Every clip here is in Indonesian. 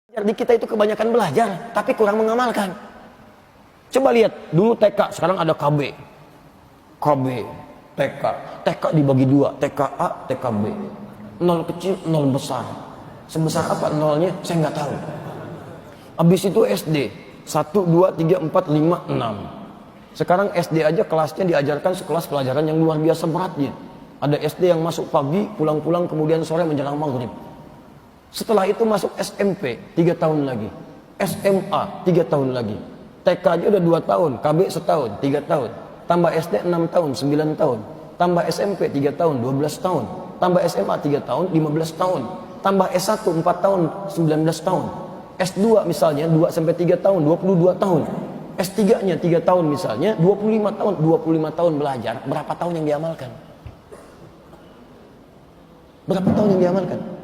Di kita itu kebanyakan belajar, tapi kurang mengamalkan. Coba lihat, dulu TK, sekarang ada KB. KB, TK. TK dibagi dua, TKA, TKB. Nol kecil, nol besar. Sebesar apa nolnya? Saya nggak tahu. Habis itu SD. 1, 2, 3, 4, 5, 6. Sekarang SD aja kelasnya diajarkan sekelas pelajaran yang luar biasa beratnya. Ada SD yang masuk pagi, pulang-pulang kemudian sore menjelang maghrib. Setelah itu masuk SMP 3 tahun lagi, SMA 3 tahun lagi, TK aja udah 2 tahun, KB setahun 3 tahun, tambah SD 6 tahun 9 tahun, tambah SMP 3 tahun 12 tahun, tambah SMA 3 tahun 15 tahun, tambah S1 4 tahun 19 tahun, S2 misalnya 2 sampai 3 tahun 22 tahun, S3-nya 3 tahun misalnya 25 tahun, 25 tahun belajar, berapa tahun yang diamalkan? Berapa tahun yang diamalkan?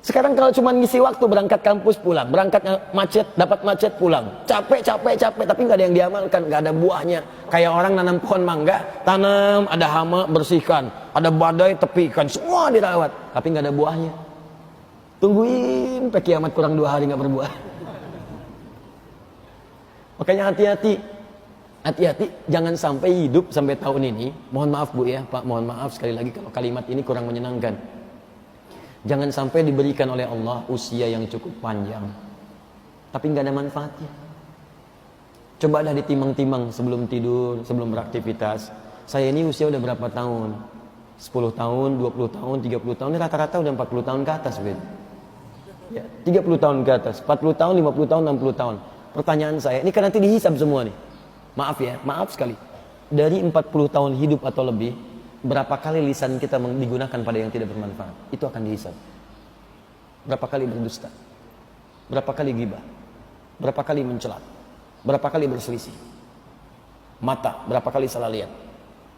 Sekarang kalau cuma ngisi waktu berangkat kampus pulang, berangkat macet, dapat macet pulang, capek, tapi nggak ada yang diamalkan, nggak ada buahnya. Kayak orang nanam pohon mangga, tanam, ada hama bersihkan, ada badai tepikan, semua dirawat, tapi nggak ada buahnya. Tungguin sampai kiamat kurang 2 hari nggak berbuah. Makanya hati-hati, jangan sampai hidup sampai tahun ini. Mohon maaf Bu ya, Pak, mohon maaf sekali lagi kalau kalimat ini kurang menyenangkan. Jangan sampai diberikan oleh Allah usia yang cukup panjang, tapi nggak ada manfaatnya. Coba dah ditimang-timang sebelum tidur, sebelum beraktivitas. Saya ini usia udah berapa tahun? 10 tahun, 20 tahun, 30 tahun, ini rata-rata udah 40 tahun ke atas, Ben. Ya, 30 tahun ke atas, 40 tahun, 50 tahun, 60 tahun. Pertanyaan saya, ini kan nanti dihisab semua nih. Maaf ya, maaf sekali. Dari 40 tahun hidup atau lebih, berapa kali lisan kita digunakan pada yang tidak bermanfaat? Itu akan dihisab. Berapa kali berdusta? Berapa kali ghibah? Berapa kali mencela? Berapa kali berselisih? Mata, berapa kali salah lihat?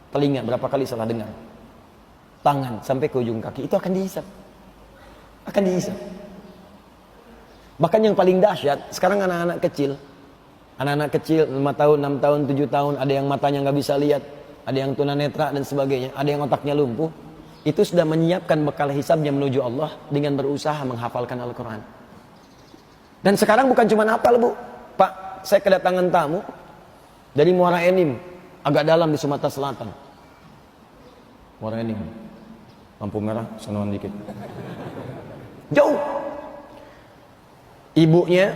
Telinga, berapa kali salah dengar? Tangan, sampai ke ujung kaki, itu akan dihisab. Akan dihisab. Bahkan yang paling dahsyat, sekarang anak-anak kecil, 5 tahun, 6 tahun, 7 tahun, ada yang matanya nggak bisa lihat, ada yang tunanetra dan sebagainya, ada yang otaknya lumpuh, itu sudah menyiapkan bekal hisabnya menuju Allah dengan berusaha menghafalkan Al-Quran. Dan sekarang bukan cuma hafal Bu, Pak, saya kedatangan tamu dari Muara Enim, agak dalam di Sumatera Selatan. Muara Enim, lampu merah, sonoan dikit. Jauh. Ibunya,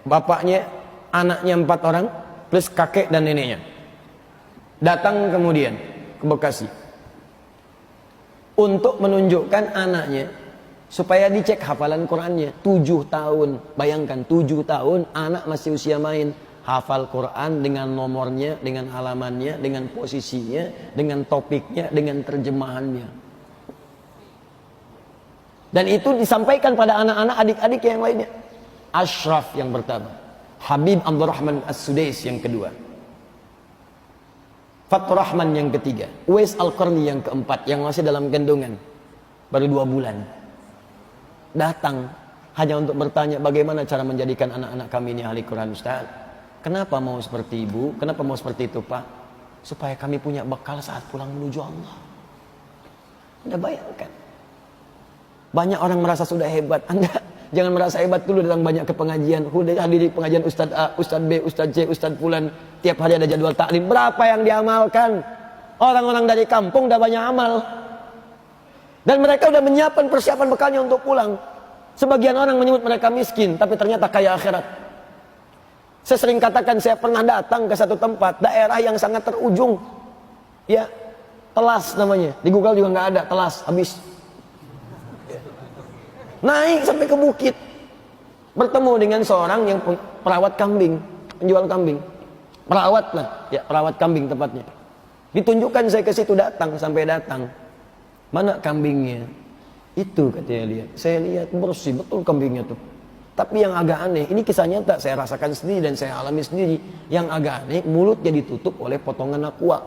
bapaknya, anaknya 4 orang, plus kakek dan neneknya. Datang kemudian ke Bekasi untuk menunjukkan anaknya supaya dicek hafalan Qurannya. 7 tahun, bayangkan 7 tahun anak masih usia main, hafal Quran dengan nomornya, dengan halamannya, dengan posisinya, dengan topiknya, dengan terjemahannya. Dan itu disampaikan pada anak-anak adik-adik yang lainnya. Ashraf yang pertama, Habib Abdurrahman As-Sudais yang kedua, Fathur Rahman yang ketiga, Uwais Al-Qarni yang keempat, yang masih dalam kandungan baru 2 bulan. Datang hanya untuk bertanya bagaimana cara menjadikan anak-anak kami ini ahli Quran, Ustaz. Kenapa mau seperti ibu? Kenapa mau seperti itu, Pak? Supaya kami punya bekal saat pulang menuju Allah. Anda bayangkan, banyak orang merasa sudah hebat. Anda jangan merasa hebat dulu datang banyak ke pengajian. Udah hadiri pengajian Ustaz A, Ustaz B, Ustaz C, Ustaz Fulan. Tiap hari ada jadwal taklim. Berapa yang diamalkan? Orang-orang dari kampung udah banyak amal. Dan mereka udah menyiapkan persiapan bekalnya untuk pulang. Sebagian orang menyebut mereka miskin, tapi ternyata kaya akhirat. Saya sering katakan, saya pernah datang ke satu tempat, daerah yang sangat terujung. Ya, Telas namanya. Di Google juga nggak ada, Telas, habis. Naik sampai ke bukit, bertemu dengan seorang yang perawat kambing, penjual kambing, perawat lah, ya perawat kambing tepatnya. Ditunjukkan saya ke situ, sampai datang. Mana kambingnya? Itu katanya dia. Saya lihat bersih betul kambingnya tuh. Tapi yang agak aneh, ini kisah nyata, saya rasakan sendiri dan saya alami sendiri. Yang agak aneh, mulutnya ditutup oleh potongan aqua.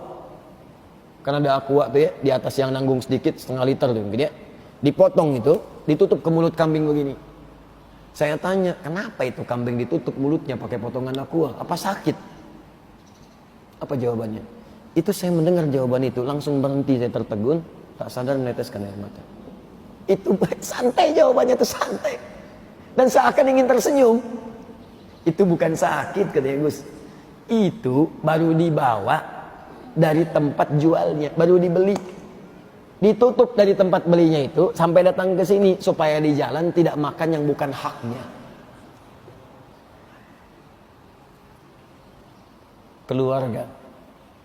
Karena ada aqua tuh ya, di atas yang nanggung sedikit, setengah liter tuh mungkin ya. Dipotong itu, ditutup ke mulut kambing begini. Saya tanya, kenapa itu kambing ditutup mulutnya pakai potongan aqua? Apa sakit? Apa jawabannya? Itu saya mendengar jawaban itu, langsung berhenti, saya tertegun, tak sadar meneteskan air mata. Itu santai jawabannya, itu santai. Dan seakan ingin tersenyum. Itu bukan sakit, katanya Gus. Itu baru dibawa dari tempat jualnya, baru dibeli. Ditutup dari tempat belinya itu sampai datang ke sini supaya di jalan tidak makan yang bukan haknya. Keluarga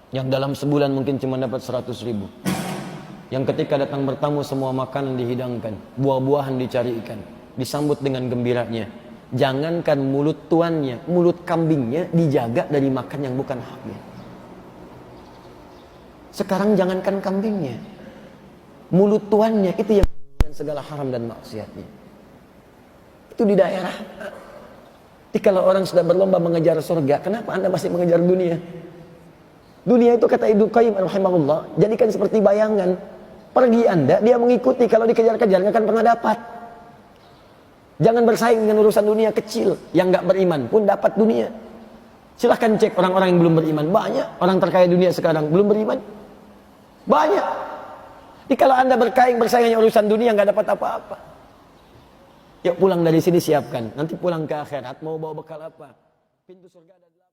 yang dalam sebulan mungkin cuma dapat 100.000, yang ketika datang bertamu semua makanan dihidangkan, buah-buahan dicarikan, disambut dengan gembiranya. Jangankan mulut tuannya, mulut kambingnya dijaga dari makan yang bukan haknya. Sekarang jangankan kambingnya, mulut tuannya itu yang segala haram dan maksiatnya. Itu di daerah. Jadi kalau orang sudah berlomba mengejar surga, kenapa Anda masih mengejar dunia? Dunia itu kata Ibnu Qayyim rahimahullah, jadikan seperti bayangan. Pergi Anda, dia mengikuti. Kalau dikejar-kejar nggak akan pernah dapat. Jangan bersaing dengan urusan dunia kecil. Yang nggak beriman pun dapat dunia. Silahkan cek orang-orang yang belum beriman. Banyak orang terkaya dunia sekarang belum beriman. Banyak. Jadi kalau Anda bersaing hanya urusan dunia nggak dapat apa-apa. Yuk pulang dari sini siapkan. Nanti pulang ke akhirat mau bawa bekal apa? Pintu surga ada 8.